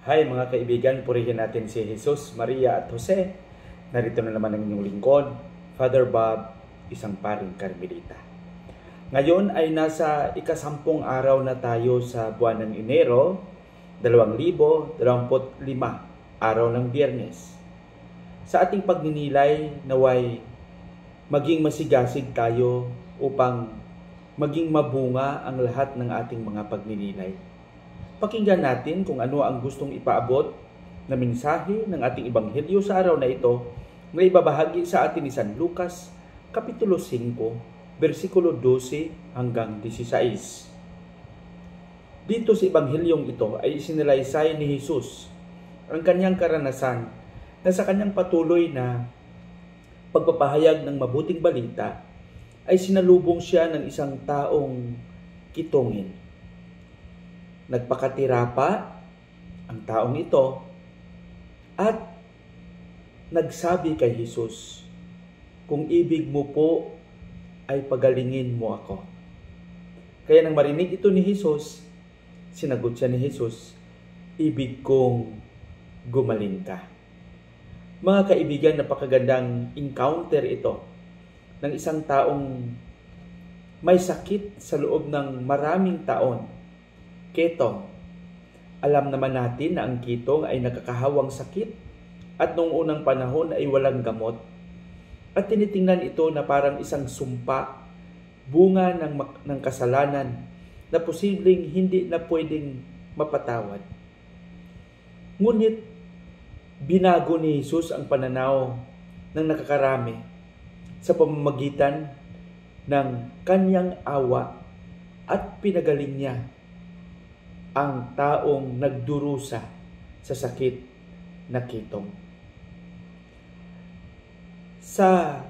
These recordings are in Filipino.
Hi mga kaibigan, purihin natin si Jesus, Maria at Jose. Narito na naman ang inyong lingkod, Father Bob, isang paring Karmelita. Ngayon ay nasa ikasampung araw na tayo sa buwan ng Enero, 2025, araw ng Biyernes. Sa ating pagninilay, naway maging masigasig tayo upang maging mabunga ang lahat ng ating mga pagninilay. Pakinggan natin kung ano ang gustong ipaabot na mensahe ng ating Ebanghelyo sa araw na ito na ibabahagi sa atin ni San Lucas, Kapitulo 5, versikulo 12 hanggang 16. Dito sa Ebanghelyong ito ay isinalaysay ni Jesus ang kanyang karanasan na sa kanyang patuloy na pagpapahayag ng mabuting balita ay sinalubong siya ng isang taong kitongin. Nagpakatira pa ang taong ito at nagsabi kay Jesus, "Kung ibig mo po ay pagalingin mo ako." Kaya nang marinig ito ni Jesus, sinagot siya ni Jesus, "Ibig kong gumaling ka." Mga kaibigan, napakagandang encounter ito ng isang taong may sakit sa loob ng maraming taon. Ketong. Alam naman natin na ang ketong ay nakakahawang sakit at noong unang panahon ay walang gamot. At tinitingnan ito na parang isang sumpa, bunga ng kasalanan na posibleng hindi na pwedeng mapatawad. Ngunit binago ni Jesus ang pananaw ng nakakarami sa pamamagitan ng kanyang awa at pinagaling niya ang taong nagdurusa sa sakit na ketong. Sa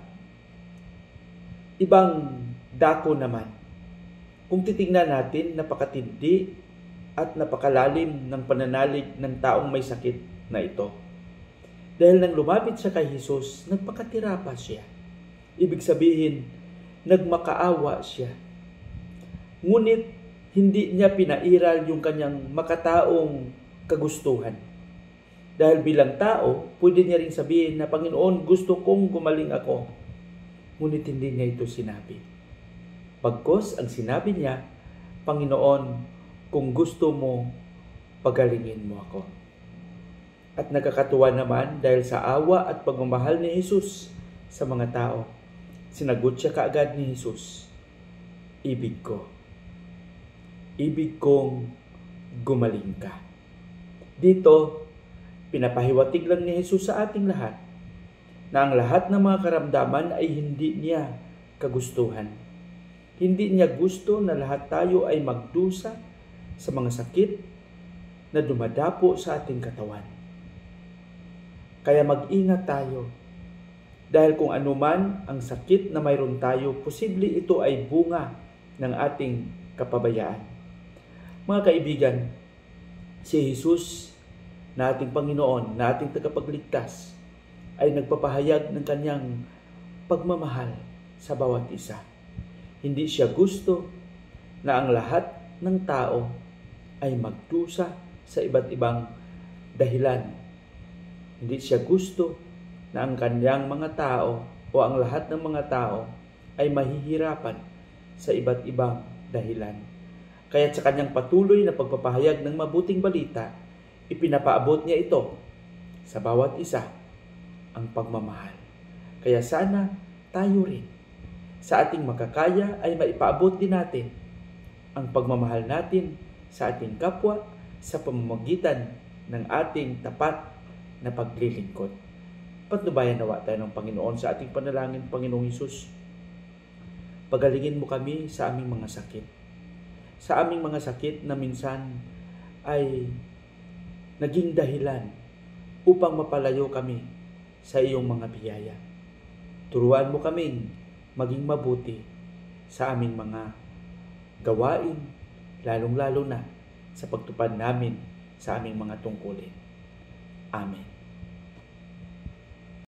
ibang dako naman, kung titingnan natin, napakatindi at napakalalim ng pananalig ng taong may sakit na ito. Dahil nang lumapit siya kay Jesus, nagpakatira pa siya. Ibig sabihin, nagmakaawa siya. Ngunit hindi niya pinairal yung kanyang makataong kagustuhan. Dahil bilang tao, pwede niya rin sabihin na, "Panginoon, gusto kong gumaling ako." Ngunit hindi niya ito sinabi. Pagkos ang sinabi niya, "Panginoon, kung gusto mo, pagalingin mo ako." At nakakatuwa naman dahil sa awa at pagmamahal ni Jesus sa mga tao, sinagot siya kaagad ni Jesus, "Ibig ko. Ibig kong gumaling ka." Dito, pinapahiwatig lang ni Jesus sa ating lahat na ang lahat ng mga karamdaman ay hindi niya kagustuhan. Hindi niya gusto na lahat tayo ay magdusa sa mga sakit na dumadapo sa ating katawan. Kaya mag-ingat tayo dahil kung anuman ang sakit na mayroon tayo, posible ito ay bunga ng ating kapabayaan. Mga kaibigan, si Jesus na ating Panginoon, na ating tagapagligtas, ay nagpapahayag ng kanyang pagmamahal sa bawat isa. Hindi siya gusto na ang lahat ng tao ay magdusa sa iba't ibang dahilan. Hindi siya gusto na ang kanyang mga tao o ang lahat ng mga tao ay mahihirapan sa iba't ibang dahilan. Kaya sa kanyang patuloy na pagpapahayag ng mabuting balita, ipinapaabot niya ito sa bawat isa, ang pagmamahal. Kaya sana tayo rin sa ating makakaya ay maipaabot din natin ang pagmamahal natin sa ating kapwa sa pamamagitan ng ating tapat na paglilingkod. Patnubayan nawa tayo ng Panginoon sa ating panalangin. Panginoong Hesus, pagalingin mo kami sa aming mga sakit. Sa aming mga sakit na minsan ay naging dahilan upang mapalayo kami sa iyong mga biyaya. Turuan mo kaming maging mabuti sa aming mga gawain, lalong-lalo na sa pagtupad namin sa aming mga tungkulin. Amen.